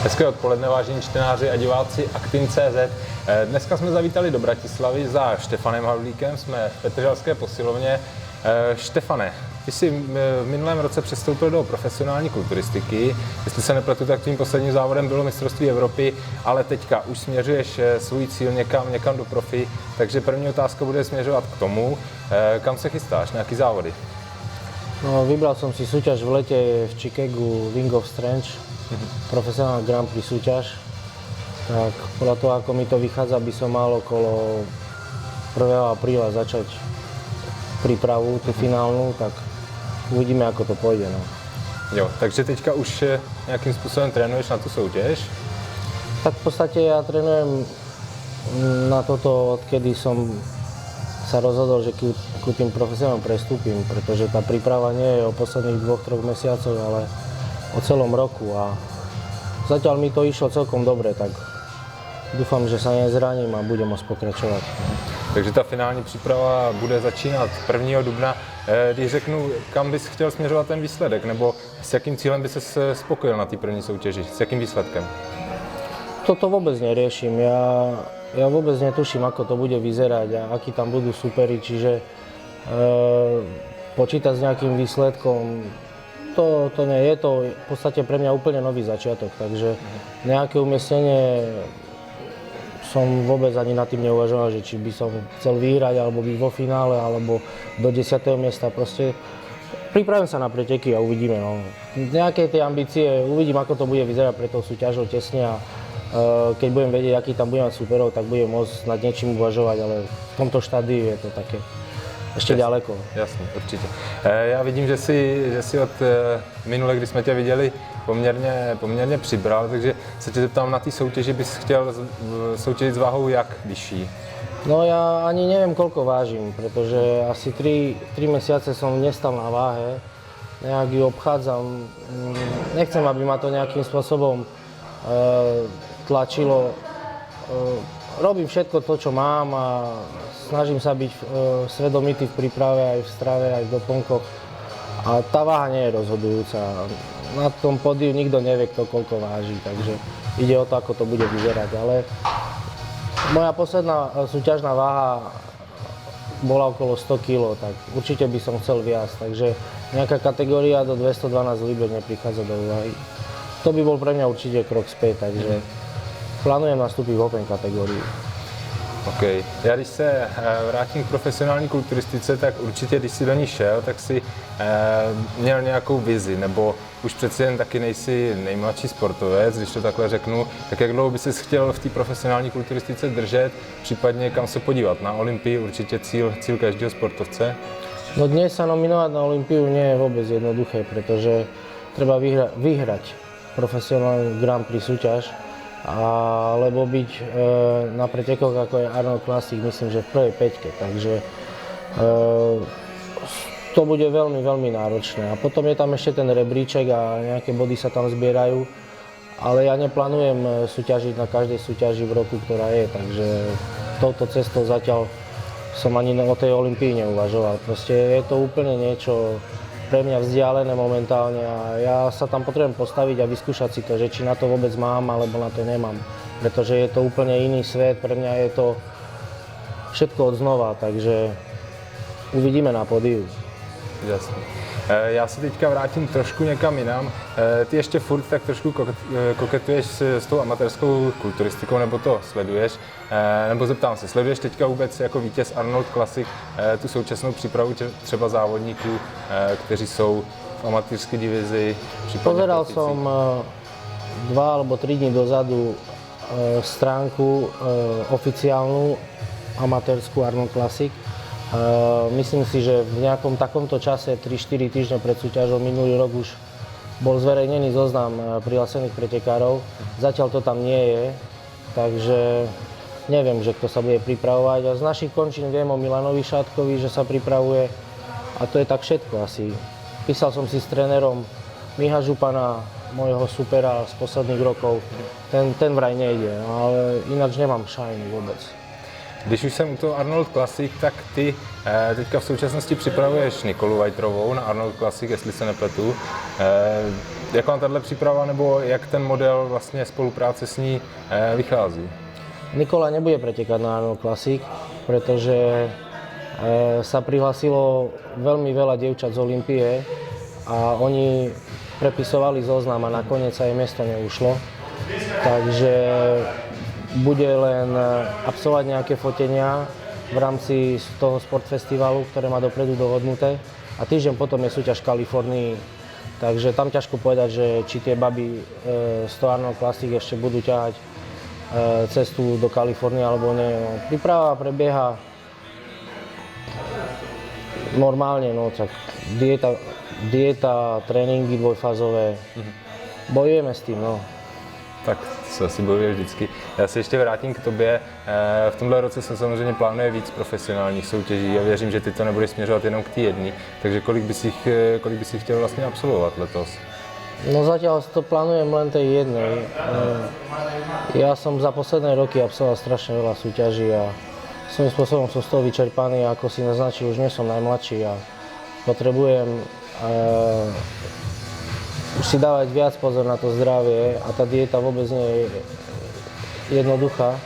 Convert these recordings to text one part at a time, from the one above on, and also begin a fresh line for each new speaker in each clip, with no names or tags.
Hezké odpoledne, vážení čtenáři a diváci Aktin.cz. Dneska jsme zavítali do Bratislavy za Štefanem Havlíkem, jsme v Petržalské posilovně. Štefane, ty jsi v minulém roce přestoupil do profesionální kulturistiky. Jestli se nepletu, tak tvým posledním závodem bylo mistrovství Evropy, ale teďka už směřuješ svůj cíl někam do profi, takže první otázka bude směřovat k tomu, kam se chystáš, nějaký závody?
No, vybral som si súťaž v lete v Chicagu Wing of Strength, profesionálna Grand Prix súťaž. Tak podľa toho, ako mi to vychádza, by som mal okolo 1. apríla začať prípravu, tú finálnu, tak uvidíme, ako to pôjde. No.
Jo, takže teďka už nějakým způsobem trénuješ na tu soutěž?
Tak v podstate ja trénujem na toto, odkedy som sa rozhodol, že ku tým profesionálom prestúpim, pretože tá príprava nie je o posledných 2-3 mesiacoch, ale o celom roku a zatiaľ mi to išlo celkom dobre, tak dúfam, že sa nezraním a budem môcť pokračovať.
Takže ta finální příprava bude začínat 1. dubna. Když řeknu, kam bys chtěl směřovat ten výsledek, nebo s jakým cílem by ses spokojil na té první soutěži, s jakým výsledkem?
Toto vôbec neriešim. Ja vôbec netuším, ako to bude vyzerať a akí tam budú superi, čiže počítať s nejakým výsledkom, to nie je to v podstate pre mňa úplne nový začiatok, takže nejaké umiestnenie som vôbec ani nad tým neuvažoval, že či by som chcel vyhrať alebo byť vo finále alebo do 10. miesta. Proste pripravím sa na preteky a uvidíme. No. Nejaké tie ambície, uvidím, ako to bude vyzerať pre tou súťažou tesne a keď budem vedieť, aký tam budem mať superov, tak budem môcť nad niečím uvažovať, ale v tomto štádiu je to také ještě daleko.
Jasně, určitě. Já vidím, že jsi od minule, kdy jsme tě viděli, poměrně přibral, takže se tě zeptám, na té soutěži bys chtěl soutěžit s váhou jak vyšší?
No ja ani neviem, koľko vážim, pretože asi 3 mesiace som nestal na váhe, nejak ju obchádzam. Nechcem, aby ma to nejakým spôsobom tlačilo. Robím všetko to, čo mám a snažím sa byť svedomitý v príprave, aj v strave, aj v doplnkoch. A tá váha nie je rozhodujúca. Na tom pódiu nikto nevie, kto koľko váži, takže ide o to, ako to bude vyzerať. Ale moja posledná súťažná váha bola okolo 100 kg, tak určite by som chcel viac. Takže nejaká kategória do 212 libier neprichádza do úvahy. To by bol pre mňa určite krok späť, takže plánujem nastúpiť v Open kategorii.
OK. Já když se vrátím k profesionální kulturistice, tak určitě, když jsi do ní šel, tak si měl nějakou vizi, nebo už přeci jen taky nejsi nejmladší sportovec, když to takhle řeknu, tak jak dlouho by ses chtěl v té profesionální kulturistice držet, případně kam se podívat? Na Olympii určitě cíl každého sportovce?
No dnes sa nominovať na Olympiu nie je vôbec jednoduché, pretože treba vyhrať profesionálnu Grand Prix súťaž, alebo byť na pretekoch, ako je Arnold Classic, myslím, že v prvej peťke, takže to bude veľmi, veľmi náročné. A potom je tam ešte ten rebríček a nejaké body sa tam zbierajú, ale ja neplánujem súťažiť na každej súťaži v roku, ktorá je, takže touto cestou zatiaľ som ani o tej Olympii neuvažoval. Proste je to úplne niečo pre mňa vzdialené momentálne a ja sa tam potrebujem postaviť a vyskúšať si to, že či na to vôbec mám, alebo na to nemám. Pretože je to úplne iný svet, pre mňa je to všetko od znova, takže uvidíme na pódiu.
Jasně. Já se teďka vrátím trošku někam jinam. Ty ještě furt tak trošku koketuješ s tou amatérskou kulturistikou, nebo to sleduješ? Nebo zeptám se, sleduješ teďka vůbec jako vítěz Arnold Classic tu současnou přípravu třeba závodníků, kteří jsou v amatérské divizi?
Pozeral som 2 alebo 3 dní dozadu stránku oficiálnu amatérskú Arnold Classic. Myslím si, že v nejakom takomto čase, 3-4 týždne pred súťažou, minulý rok už bol zverejnený zoznam prihlásených pretekárov. Zatiaľ to tam nie je, takže neviem, že kto sa bude pripravovať. A z našich končín viem o Milanovi Šátkovi, že sa pripravuje a to je tak všetko asi. Písal som si s trénerom Miha Župana, môjho supera z posledných rokov. Ten vraj nejde, ale ináč nemám šajnu vôbec.
Když už jsem u toho Arnold Classic, tak ty teďka v současnosti připravuješ Nikolu Vajtrovou na Arnold Classic, jestli se nepletu. Jak vám tato příprava nebo jak ten model vlastně spolupráce s ní vychází?
Nikola nebude pretekať na Arnold Classic, pretože sa prihlásilo veľmi veľa dievčat z Olympie a oni prepisovali zoznam a nakoniec sa jej miesto neušlo. Takže bude len absolvovať nejaké fotenia v rámci toho sportfestivalu, ktoré má dopredu dohodnuté. A týždeň potom je súťaž v Kalifornii. Takže tam ťažko povedať, že či tie baby z toho Arnold Classic ešte budú ťahať cestu do Kalifornie alebo nie. No, príprava prebieha normálne, no tak dieta, tréninky dvojfázové. Bojujeme s tým, no.
Tak se asi bojuje vždycky. Já se ještě vrátím k tobě. V tomhle roce se samozřejmě plánuje víc profesionálních soutěží a věřím, že ty to nebudeš směřovat jenom k té jedné. Takže kolik by si chtěl vlastně absolvovat letos?
No zatiaľ to plánujem len tej jednej. Ja som za posledné roky absolvoval strašne veľa súťaží a svojím spôsobom som z toho vyčerpaný, ako si naznačil, už nie som najmladší a potrebujem už si dávať viac pozor na to zdravie a tá dieta vôbec nie je jednoduchá.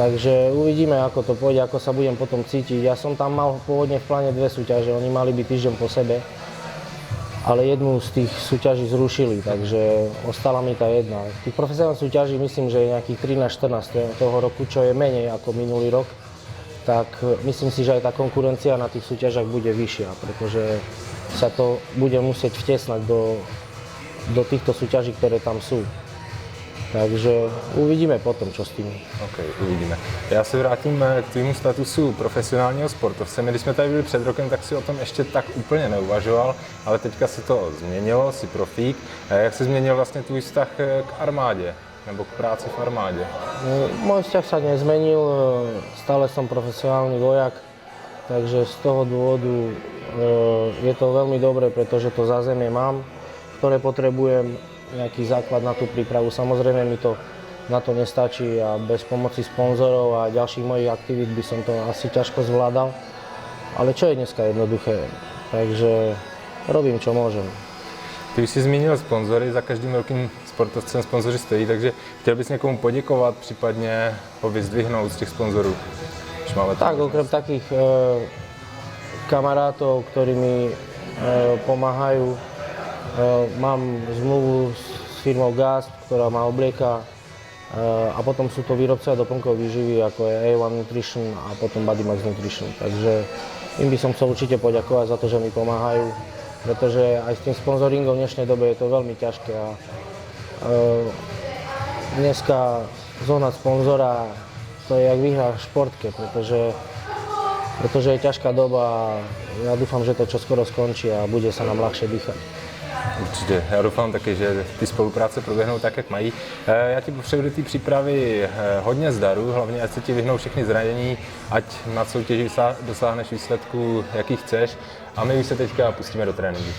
Takže uvidíme, ako to pôjde, ako sa budem potom cítiť. Ja som tam mal pôvodne v pláne 2 súťaže, oni mali byť týždeň po sebe, ale jednu z tých súťaží zrušili, takže ostala mi tá jedna. Tých profesionálnych súťaží myslím, že je nejakých 13-14 toho roku, čo je menej ako minulý rok, tak myslím si, že aj tá konkurencia na tých súťažiach bude vyššia, pretože sa to bude musieť vtesnať do týchto súťaží, ktoré tam sú. Takže uvidíme potom, čo s tím.
OK, uvidíme. Já se vrátím k tvému statusu profesionálního sportovce. My, když jsme tady byli před rokem, tak si o tom ještě tak úplně neuvažoval, ale teďka se to změnilo, jsi profík. Jak se změnil vlastně tvůj vztah k armádě, nebo k práci v armádě?
Môj vzťah sa nezmenil, stále som profesionálny vojak, takže z toho dôvodu je to veľmi dobré, pretože to zázemie mám, ktoré potrebujem, nejaký základ na tú prípravu. Samozrejme mi to na to nestačí a bez pomoci sponzorov a ďalších mojich aktivít by som to asi ťažko zvládal. Ale čo je dneska jednoduché, takže robím, čo môžem.
Ty už si zmínil sponzory, za každým velkým sportovcem sponzoři stojí, takže chtěl bys někomu poděkovat, případně ho vyzdvihnout z těch sponzorů?
Tak, okrem takých kamarátov, ktorí mi pomáhajú, mám zmluvu s firmou GASP, ktorá ma oblieka a potom sú to výrobcovia doplnkov výživy, ako je A1 Nutrition a potom Bodymax Nutrition. Takže im by som chcel určite poďakovať za to, že mi pomáhajú, pretože aj s tým sponzoringom v dnešnej dobe je to veľmi ťažké a dneska zohnať sponzora to je jak vyhrať v športke, pretože je ťažká doba a ja dúfam, že to čoskoro skončí a bude sa nám ľahšie dýchať.
Určitě, já doufám taky, že ty spolupráce proběhnou tak, jak mají. Já ti popřeju do té přípravy hodně zdaru, hlavně ať se ti vyhnou všechny zranění, ať na soutěži dosáhneš výsledku, jaký chceš. A my už se teďka pustíme do tréninku.